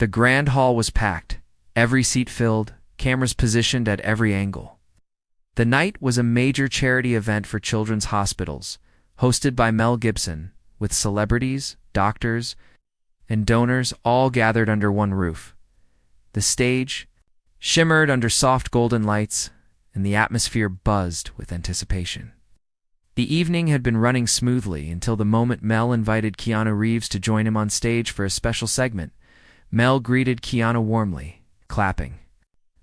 The grand hall was packed, every seat filled, cameras positioned at every angle. The night was a major charity event for children's hospitals, hosted by Mel Gibson, with celebrities, doctors, and donors all gathered under one roof. The stage shimmered under soft golden lights, and the atmosphere buzzed with anticipation. The evening had been running smoothly until the moment Mel invited Keanu Reeves to join him on stage for a special segment. Mel greeted Keanu warmly, clapping,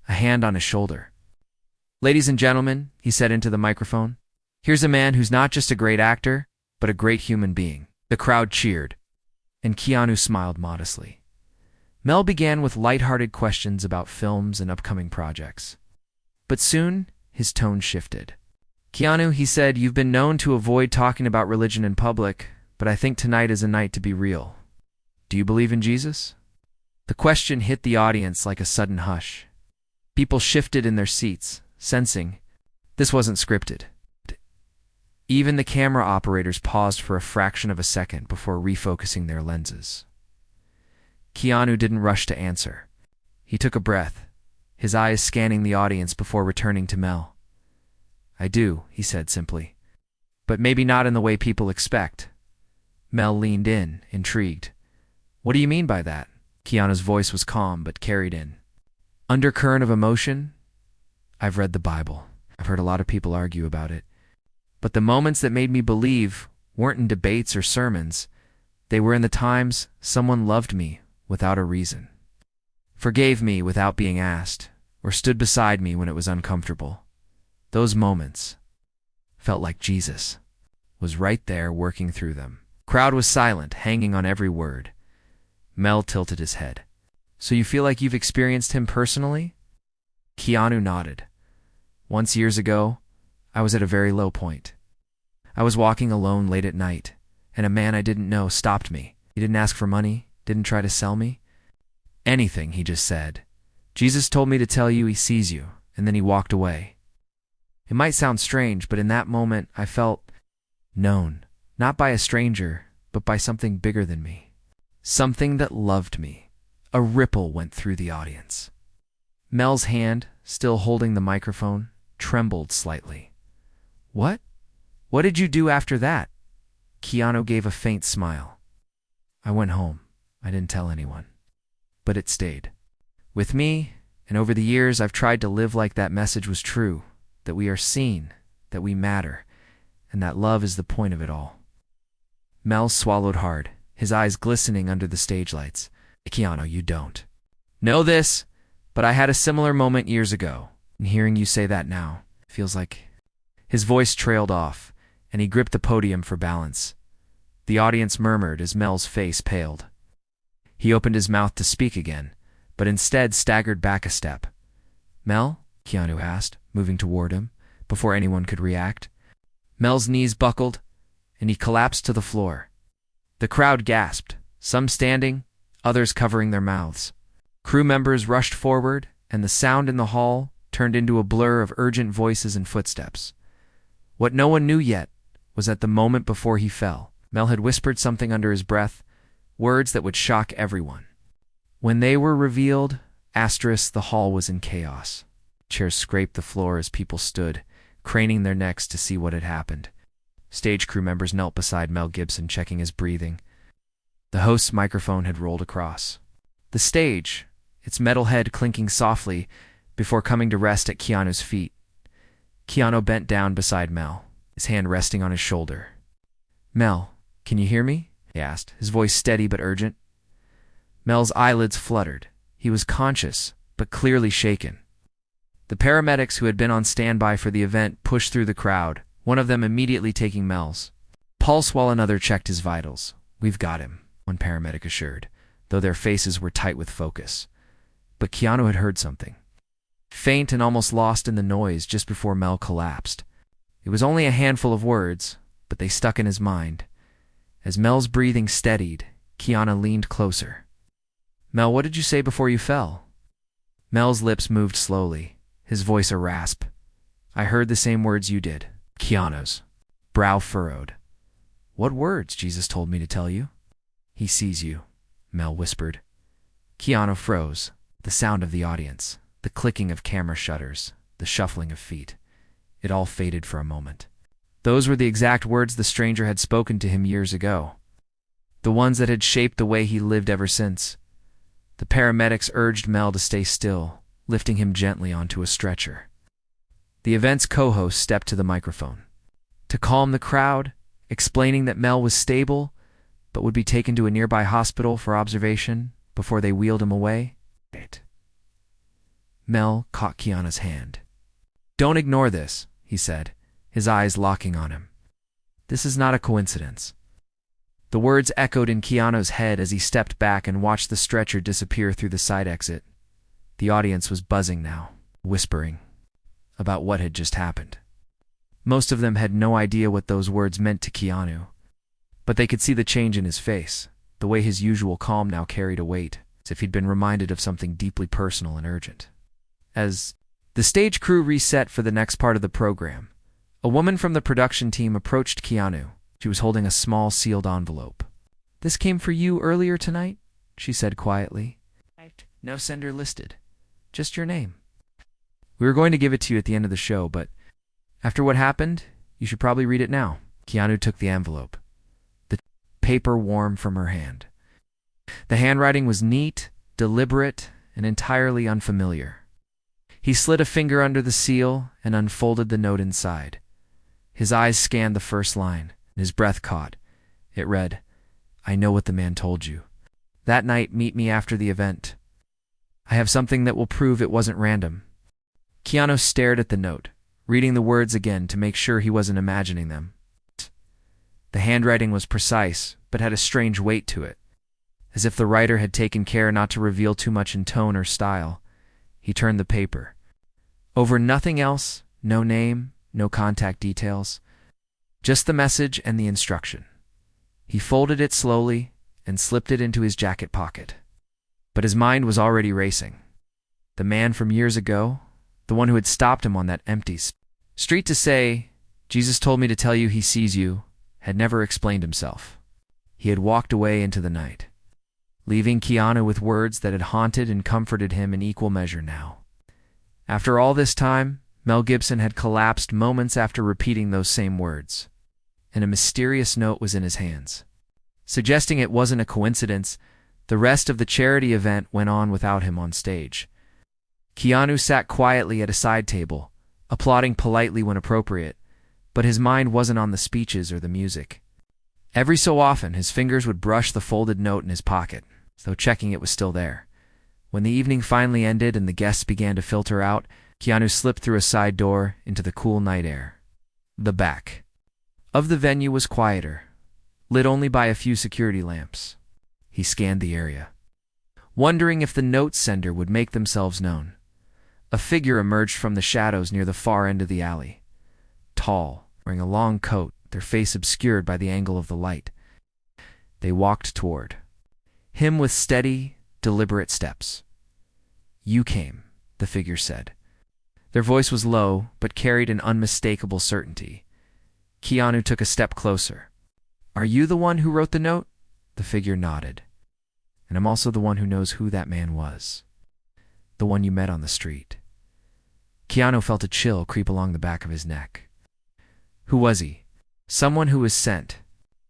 a hand on his shoulder. "Ladies and gentlemen," he said into the microphone, "here's a man who's not just a great actor, but a great human being." The crowd cheered, and Keanu smiled modestly. Mel began with light-hearted questions about films and upcoming projects. But soon, his tone shifted. "Keanu," he said, "you've been known to avoid talking about religion in public, but I think tonight is a night to be real. Do you believe in Jesus?" The question hit the audience like a sudden hush. People shifted in their seats, sensing this wasn't scripted. Even the camera operators paused for a fraction of a second before refocusing their lenses. Keanu didn't rush to answer. He took a breath, his eyes scanning the audience before returning to Mel. "I do," he said simply, "but maybe not in the way people expect." Mel leaned in, intrigued. "What do you mean by that?" Keanu's voice was calm but carried in undercurrent of emotion. "I've read the Bible. I've heard a lot of people argue about it. But the moments that made me believe weren't in debates or sermons. They were in the times someone loved me without a reason, forgave me without being asked, or stood beside me when it was uncomfortable. Those moments felt like Jesus was right there working through them." Crowd was silent, hanging on every word. Mel tilted his head. "So you feel like you've experienced him personally?" Keanu nodded. "Once years ago, I was at a very low point. I was walking alone late at night, and a man I didn't know stopped me. He didn't ask for money, didn't try to sell me. Anything, he just said, 'Jesus told me to tell you he sees you,' and then he walked away. It might sound strange, but in that moment I felt known, not by a stranger, but by something bigger than me. Something that loved me." A ripple went through the audience. Mel's hand, still holding the microphone, trembled slightly. "What? What did you do after that?" Keanu gave a faint smile. "I went home. I didn't tell anyone. But it stayed with me, and over the years I've tried to live like that message was true, that we are seen, that we matter, and that love is the point of it all." Mel swallowed hard, his eyes glistening under the stage lights. "Keanu, you don't know this, but I had a similar moment years ago, and hearing you say that now feels like..." His voice trailed off, and he gripped the podium for balance. The audience murmured as Mel's face paled. He opened his mouth to speak again, but instead staggered back a step. "Mel?" Keanu asked, moving toward him, before anyone could react. Mel's knees buckled, and he collapsed to the floor. The crowd gasped, some standing, others covering their mouths. Crew members rushed forward, and the sound in the hall turned into a blur of urgent voices and footsteps. What no one knew yet was that the moment before he fell, Mel had whispered something under his breath, words that would shock everyone. When they were revealed, the hall was in chaos. Chairs scraped the floor as people stood, craning their necks to see what had happened. Stage crew members knelt beside Mel Gibson, checking his breathing. The host's microphone had rolled across the stage, its metal head clinking softly before coming to rest at Keanu's feet. Keanu bent down beside Mel, his hand resting on his shoulder. "Mel, can you hear me?" he asked, his voice steady but urgent. Mel's eyelids fluttered. He was conscious, but clearly shaken. The paramedics who had been on standby for the event pushed through the crowd, one of them immediately taking Mel's pulse while another checked his vitals. "We've got him," one paramedic assured, though their faces were tight with focus. But Keanu had heard something, faint and almost lost in the noise just before Mel collapsed. It was only a handful of words, but they stuck in his mind. As Mel's breathing steadied, Keanu leaned closer. "Mel, what did you say before you fell?" Mel's lips moved slowly, his voice a rasp. "I heard the same words you did." Keanu's brow furrowed. "What words?" "Jesus told me to tell you." "He sees you," Mel whispered. Keanu froze. The sound of the audience, the clicking of camera shutters, the shuffling of feet. It all faded for a moment. Those were the exact words the stranger had spoken to him years ago. The ones that had shaped the way he lived ever since. The paramedics urged Mel to stay still, lifting him gently onto a stretcher. The event's co-host stepped to the microphone to calm the crowd, explaining that Mel was stable, but would be taken to a nearby hospital for observation before they wheeled him away. Mel caught Keanu's hand. "Don't ignore this," he said, his eyes locking on him. "This is not a coincidence." The words echoed in Keanu's head as he stepped back and watched the stretcher disappear through the side exit. The audience was buzzing now, whispering about what had just happened. Most of them had no idea what those words meant to Keanu, but they could see the change in his face, the way his usual calm now carried a weight, as if he'd been reminded of something deeply personal and urgent. As the stage crew reset for the next part of the program, a woman from the production team approached Keanu. She was holding a small sealed envelope. "This came for you earlier tonight," she said quietly. "No sender listed. Just your name. We were going to give it to you at the end of the show, but after what happened, you should probably read it now." Keanu took the envelope, the paper warm from her hand. The handwriting was neat, deliberate, and entirely unfamiliar. He slid a finger under the seal and unfolded the note inside. His eyes scanned the first line, and his breath caught. It read, "I know what the man told you. That night, meet me after the event. I have something that will prove it wasn't random." Keanu stared at the note, reading the words again to make sure he wasn't imagining them. The handwriting was precise, but had a strange weight to it, as if the writer had taken care not to reveal too much in tone or style. He turned the paper. Over nothing else, no name, no contact details, just the message and the instruction. He folded it slowly and slipped it into his jacket pocket. But his mind was already racing. The man from years ago, the one who had stopped him on that empty street to say, "Jesus told me to tell you he sees you," had never explained himself. He had walked away into the night, leaving Keanu with words that had haunted and comforted him in equal measure now. After all this time, Mel Gibson had collapsed moments after repeating those same words, and a mysterious note was in his hands. Suggesting it wasn't a coincidence, the rest of the charity event went on without him on stage. Keanu sat quietly at a side table, applauding politely when appropriate, but his mind wasn't on the speeches or the music. Every so often, his fingers would brush the folded note in his pocket, though checking it was still there. When the evening finally ended and the guests began to filter out, Keanu slipped through a side door into the cool night air. The back of the venue was quieter, lit only by a few security lamps. He scanned the area, wondering if the note sender would make themselves known. A figure emerged from the shadows near the far end of the alley. Tall, wearing a long coat, their face obscured by the angle of the light. They walked toward him with steady, deliberate steps. "You came," the figure said. Their voice was low, but carried an unmistakable certainty. Keanu took a step closer. "Are you the one who wrote the note?" The figure nodded. "And I'm also the one who knows who that man was. The one you met on the street." Keanu felt a chill creep along the back of his neck. "Who was he?" "Someone who was sent,"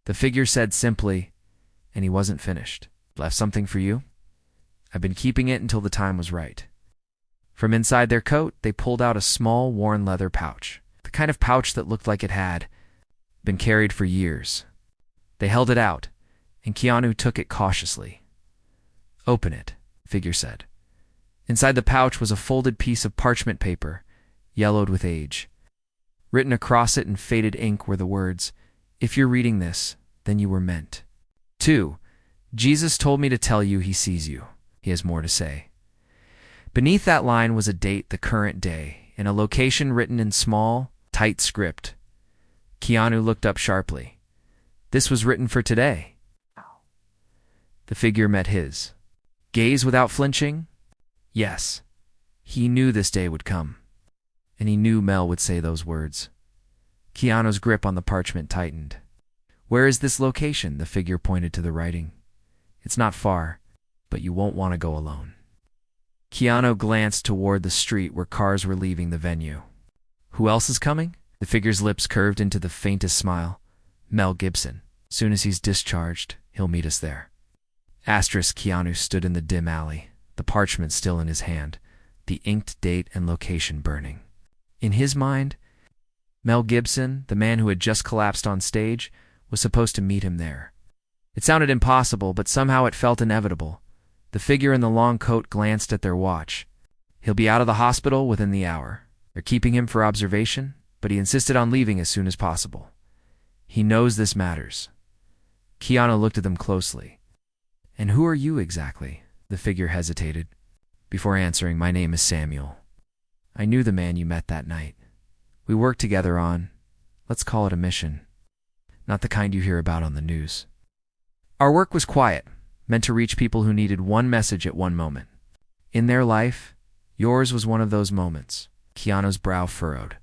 the figure said simply, "and he wasn't finished. Left something for you? I've been keeping it until the time was right." From inside their coat, they pulled out a small, worn leather pouch, the kind of pouch that looked like it had been carried for years. They held it out, and Keanu took it cautiously. "Open it," the figure said. Inside the pouch was a folded piece of parchment paper, yellowed with age. Written across it in faded ink were the words, "If you're reading this, then you were meant to. Jesus told me to tell you he sees you. He has more to say." Beneath that line was a date, the current day, and a location written in small, tight script. Keanu looked up sharply. This was written for today. The figure met his gaze without flinching. Yes, he knew this day would come, and he knew Mel would say those words. Keanu's grip on the parchment tightened. "Where is this location?" The figure pointed to the writing. "It's not far. but you won't want to go alone. Keanu glanced toward the street where cars were leaving the venue. Who else is coming? The figure's lips curved into the faintest smile. Mel Gibson. Soon as he's discharged, he'll meet us there. Keanu stood in the dim alley, the parchment still in his hand, the inked date and location burning. In his mind, Mel Gibson, the man who had just collapsed on stage, was supposed to meet him there. It sounded impossible, but somehow it felt inevitable. The figure in the long coat glanced at their watch. He'll be out of the hospital within the hour. They're keeping him for observation, but he insisted on leaving as soon as possible. He knows this matters. Keanu looked at them closely. And who are you exactly? The figure hesitated. Before answering, my name is Samuel. I knew the man you met that night. We worked together on, let's call it a mission. Not the kind you hear about on the news. Our work was quiet, meant to reach people who needed one message at one moment. In their life, yours was one of those moments. Keanu's brow furrowed.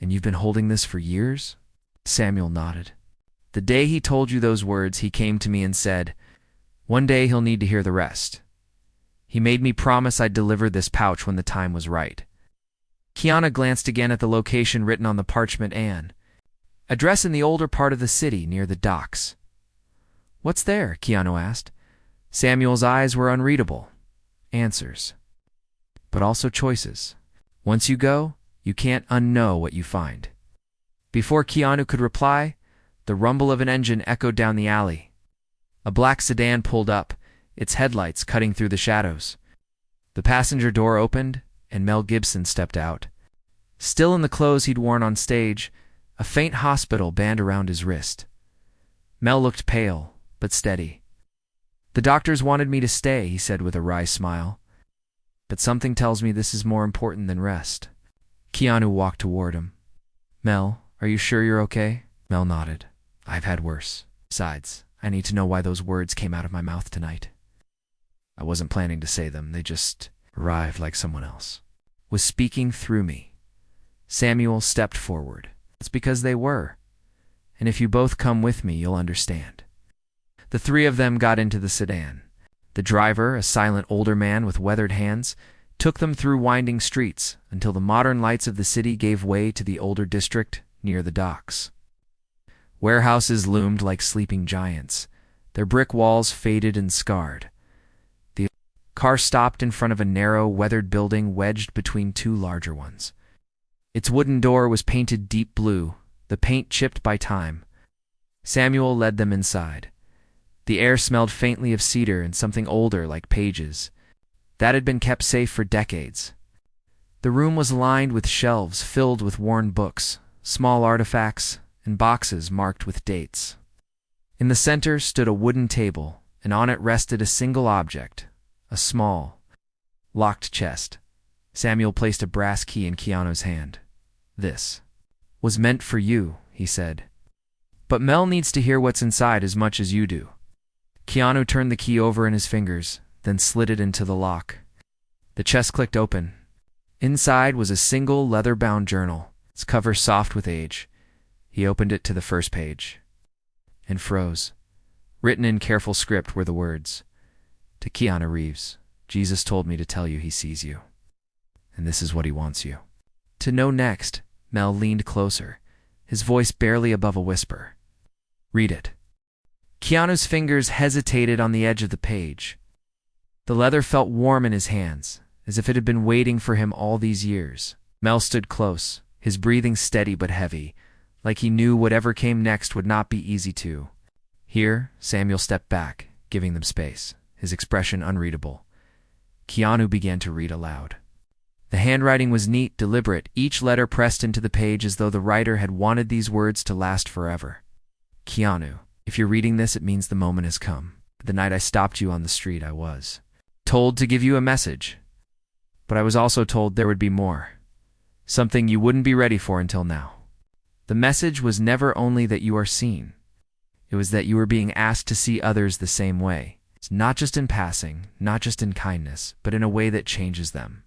And you've been holding this for years? Samuel nodded. The day he told you those words, he came to me and said, one day he'll need to hear the rest. He made me promise I'd deliver this pouch when the time was right. Keanu glanced again at the location written on the parchment and address in the older part of the city near the docks. What's there? Keanu asked. Samuel's eyes were unreadable. Answers. But also choices. Once you go, you can't unknow what you find. Before Keanu could reply, the rumble of an engine echoed down the alley. A black sedan pulled up, its headlights cutting through the shadows. The passenger door opened, and Mel Gibson stepped out. Still in the clothes he'd worn on stage, a faint hospital band around his wrist. Mel looked pale, but steady. The doctors wanted me to stay, he said with a wry smile. But something tells me this is more important than rest. Keanu walked toward him. Mel, are you sure you're okay? Mel nodded. I've had worse. Besides, I need to know why those words came out of my mouth tonight. I wasn't planning to say them, they just arrived like someone else was speaking through me. Samuel stepped forward. It's because they were. And if you both come with me, you'll understand. The three of them got into the sedan. The driver, a silent older man with weathered hands, took them through winding streets until the modern lights of the city gave way to the older district near the docks. Warehouses loomed like sleeping giants, their brick walls faded and scarred. The car stopped in front of a narrow, weathered building wedged between two larger ones. Its wooden door was painted deep blue, the paint chipped by time. Samuel led them inside. The air smelled faintly of cedar and something older like pages. That had been kept safe for decades. The room was lined with shelves filled with worn books, small artifacts, and boxes marked with dates. In the center stood a wooden table, and on it rested a single object, a small, locked chest. Samuel placed a brass key in Keanu's hand. This was meant for you, he said. But Mel needs to hear what's inside as much as you do. Keanu turned the key over in his fingers, then slid it into the lock. The chest clicked open. Inside was a single leather-bound journal, its cover soft with age. He opened it to the first page and froze. Written in careful script were the words, To Keanu Reeves, Jesus told me to tell you he sees you. And this is what he wants you to know next. Mel leaned closer, his voice barely above a whisper. Read it. Keanu's fingers hesitated on the edge of the page. The leather felt warm in his hands, as if it had been waiting for him all these years. Mel stood close, his breathing steady but heavy, like he knew whatever came next would not be easy to. Here, Samuel stepped back, giving them space, his expression unreadable. Keanu began to read aloud. The handwriting was neat, deliberate, each letter pressed into the page as though the writer had wanted these words to last forever. Keanu, if you're reading this, it means the moment has come. The night I stopped you on the street, I was told to give you a message. But I was also told there would be more. Something you wouldn't be ready for until now. The message was never only that you are seen. It was that you were being asked to see others the same way. It's not just in passing, not just in kindness, but in a way that changes them.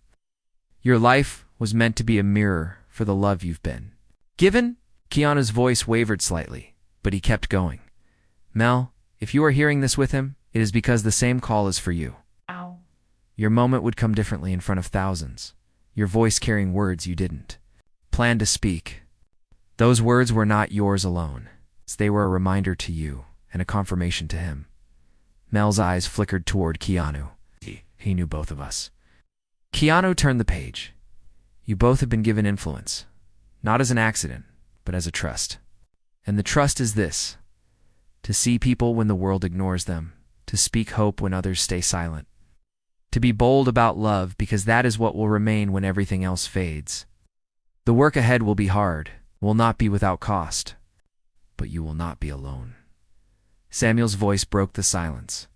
Your life was meant to be a mirror for the love you've been given. Keanu's voice wavered slightly, but he kept going. Mel, if you are hearing this with him, it is because the same call is for you. Your moment would come differently in front of thousands, your voice carrying words you didn't plan to speak. Those words were not yours alone. They were a reminder to you and a confirmation to him. Mel's eyes flickered toward Keanu. He knew both of us. Keanu turned the page. You both have been given influence, not as an accident, but as a trust. And the trust is this: to see people when the world ignores them, to speak hope when others stay silent, to be bold about love because that is what will remain when everything else fades. The work ahead will be hard, will not be without cost, but you will not be alone. Samuel's voice broke the silence.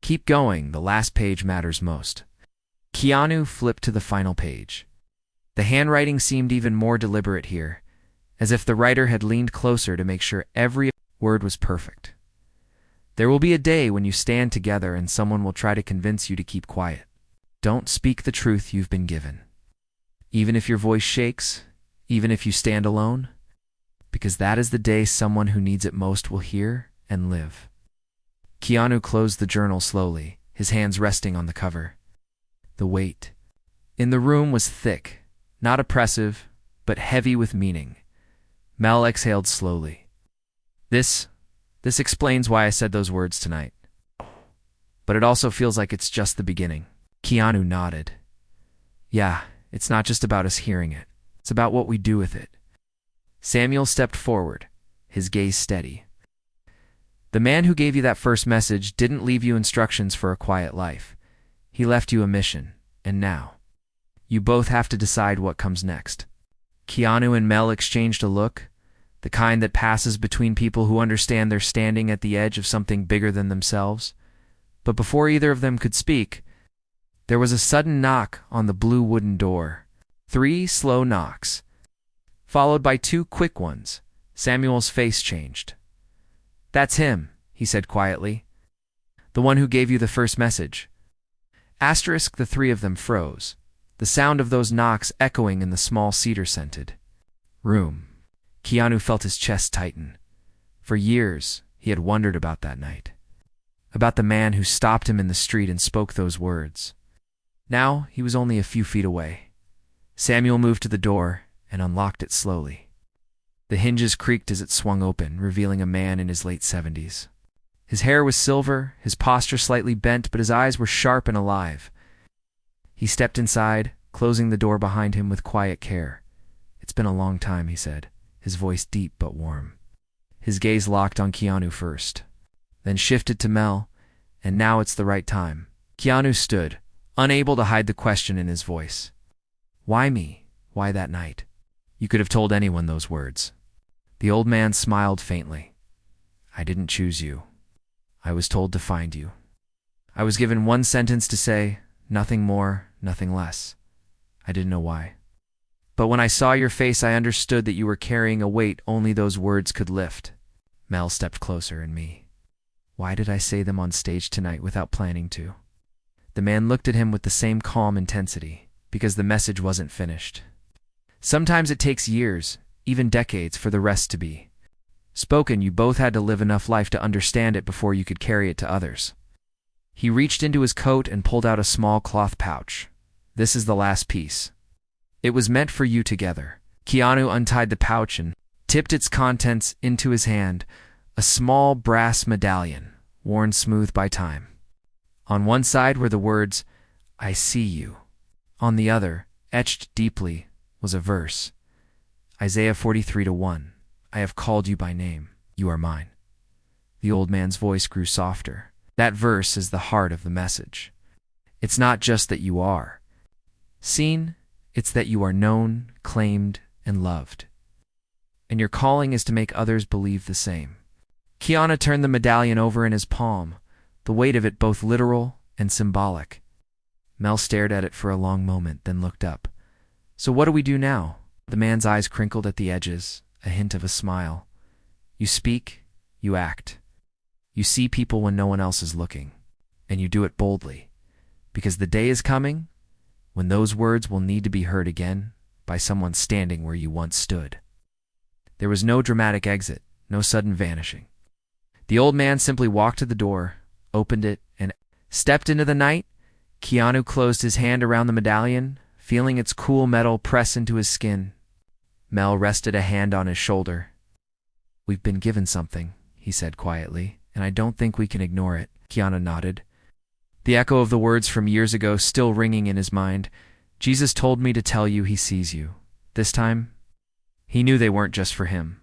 Keep going, the last page matters most. Keanu flipped to the final page. The handwriting seemed even more deliberate here, as if the writer had leaned closer to make sure every word was perfect. There will be a day when you stand together and someone will try to convince you to keep quiet. Don't speak the truth you've been given. Even if your voice shakes, even if you stand alone, because that is the day someone who needs it most will hear and live. Keanu closed the journal slowly, his hands resting on the cover. The weight in the room was thick, not oppressive, but heavy with meaning. Mel exhaled slowly. This explains why I said those words tonight. But it also feels like it's just the beginning. Keanu nodded. Yeah, it's not just about us hearing it. It's about what we do with it. Samuel stepped forward, his gaze steady. The man who gave you that first message didn't leave you instructions for a quiet life. He left you a mission, and now you both have to decide what comes next. Keanu and Mel exchanged a look, the kind that passes between people who understand they're standing at the edge of something bigger than themselves. But before either of them could speak, there was a sudden knock on the blue wooden door. 3 slow knocks, followed by 2 quick ones. Samuel's face changed. That's him, he said quietly. The one who gave you the first message. Asterisk, the 3 of them froze, the sound of those knocks echoing in the small cedar-scented room. Keanu felt his chest tighten. For years, he had wondered about that night, about the man who stopped him in the street and spoke those words. Now he was only a few feet away. Samuel moved to the door and unlocked it slowly. The hinges creaked as it swung open, revealing a man in his late 70s. His hair was silver, his posture slightly bent, but his eyes were sharp and alive. He stepped inside, closing the door behind him with quiet care. It's been a long time, he said, his voice deep but warm. His gaze locked on Keanu first, then shifted to Mel, and now it's the right time. Keanu stood, unable to hide the question in his voice. Why me? Why that night? You could have told anyone those words. The old man smiled faintly. I didn't choose you. I was told to find you. I was given one sentence to say, nothing more, nothing less. I didn't know why. But when I saw your face, I understood that you were carrying a weight only those words could lift. Mel stepped closer, and me. Why did I say them on stage tonight without planning to? The man looked at him with the same calm intensity, because the message wasn't finished. Sometimes it takes years, even decades, for the rest to be spoken. You both had to live enough life to understand it before you could carry it to others. He reached into his coat and pulled out a small cloth pouch. This is the last piece. It was meant for you together. Keanu untied the pouch and tipped its contents into his hand, a small brass medallion, worn smooth by time. On one side were the words, I see you. On the other, etched deeply, was a verse. Isaiah 43:1. I have called you by name. You are mine. The old man's voice grew softer. That verse is the heart of the message. It's not just that you are seen, it's that you are known, claimed, and loved. And your calling is to make others believe the same. Keanu turned the medallion over in his palm, the weight of it both literal and symbolic. Mel stared at it for a long moment, then looked up. So what do we do now? The man's eyes crinkled at the edges, a hint of a smile. You speak, you act. You see people when no one else is looking, and you do it boldly, because the day is coming when those words will need to be heard again by someone standing where you once stood. There was no dramatic exit, no sudden vanishing. The old man simply walked to the door, opened it, and stepped into the night, Keanu closed his hand around the medallion, feeling its cool metal press into his skin. Mel rested a hand on his shoulder. "We've been given something," he said quietly, "and I don't think we can ignore it." Keanu nodded, the echo of the words from years ago still ringing in his mind. "Jesus told me to tell you he sees you." This time, he knew they weren't just for him.